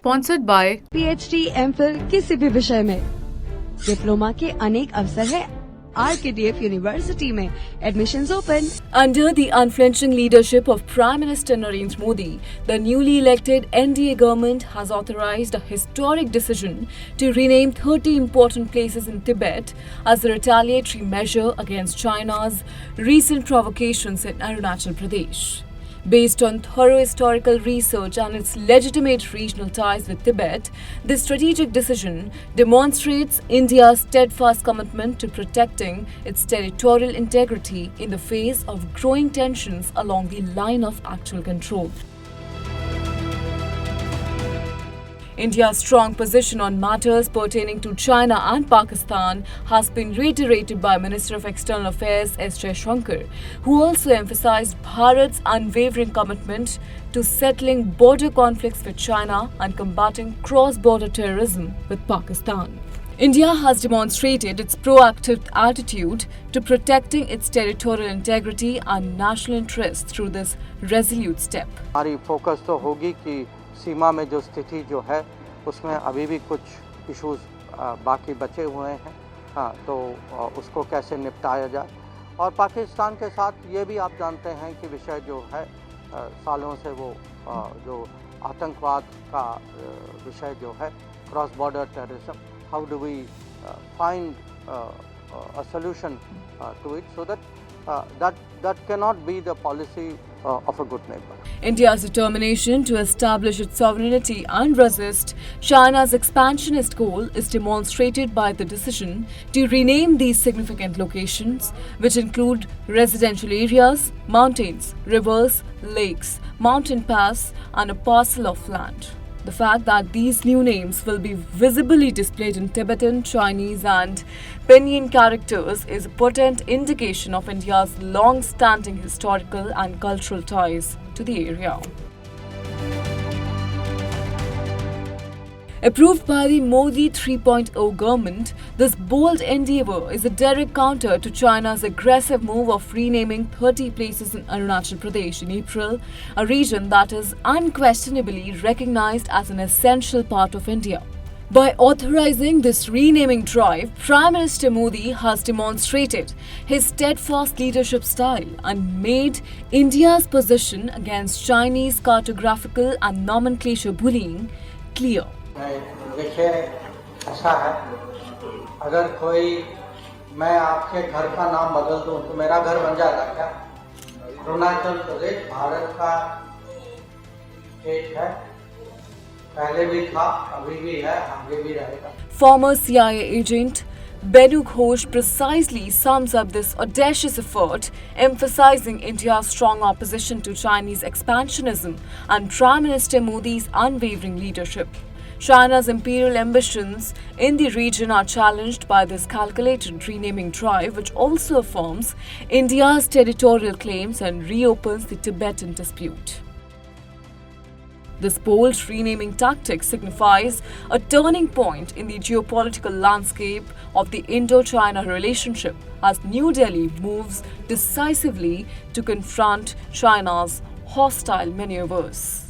Sponsored by PhD, MPhil किसी भी विषय में डिप्लोमा के अनेक अवसर है RKTF यूनिवर्सिटी में admissions open. Under the unflinching leadership of Prime Minister Narendra Modi, the newly elected NDA government has authorized a historic decision to rename 30 important places in Tibet as a retaliatory measure against China's recent provocations in Arunachal Pradesh. Based on thorough historical research and its legitimate regional ties with Tibet, this strategic decision demonstrates India's steadfast commitment to protecting its territorial integrity in the face of growing tensions along the line of actual control. India's strong position on matters pertaining to China and Pakistan has been reiterated by Minister of External Affairs S. Jaishankar, who also emphasized Bharat's unwavering commitment to settling border conflicts with China and combating cross-border terrorism with Pakistan. India has demonstrated its proactive attitude to protecting its territorial integrity and national interests through this resolute step. हमारी focus तो होगी कि सीमा में जो स्थिति जो है उसमें अभी भी कुछ इश्यूज बाकी बचे हुए हैं। हाँ, तो उसको कैसे निपटाया जाए। और पाकिस्तान के साथ ये भी आप जानते हैं कि विषय जो है सालों से वो जो आतंकवाद का विषय जो है cross border terrorism, how do we find a solution to it so that cannot be the policy of a good neighbor. India's determination to establish its sovereignty and resist China's expansionist goal is demonstrated by the decision to rename these significant locations, which include residential areas, mountains, rivers, lakes, mountain pass, and a parcel of land. The fact that these new names will be visibly displayed in Tibetan, Chinese and Pinyin characters is a potent indication of India's long-standing historical and cultural ties to the area. Approved by the Modi 3.0 government, this bold endeavour is a direct counter to China's aggressive move of renaming 30 places in Arunachal Pradesh in April, a region that is unquestionably recognized as an essential part of India. By authorizing this renaming drive, Prime Minister Modi has demonstrated his steadfast leadership style and made India's position against Chinese cartographical and nomenclature bullying clear. देखिए, ऐसा है, अगर कोई मैं आपके घर का नाम बदल दूं तो मेरा घर बन जाएगा क्या? अरुणाचल प्रदेश भारत का स्टेट है, पहले भी था, अभी भी है, आगे भी रहेगा. Former CIA agent Benu Ghosh precisely sums up this audacious effort, emphasizing India's strong opposition to Chinese expansionism and Prime Minister Modi's unwavering leadership. China's imperial ambitions in the region are challenged by this calculated renaming drive, which also affirms India's territorial claims and reopens the Tibetan dispute. This bold renaming tactic signifies a turning point in the geopolitical landscape of the Indo-China relationship as New Delhi moves decisively to confront China's hostile maneuvers.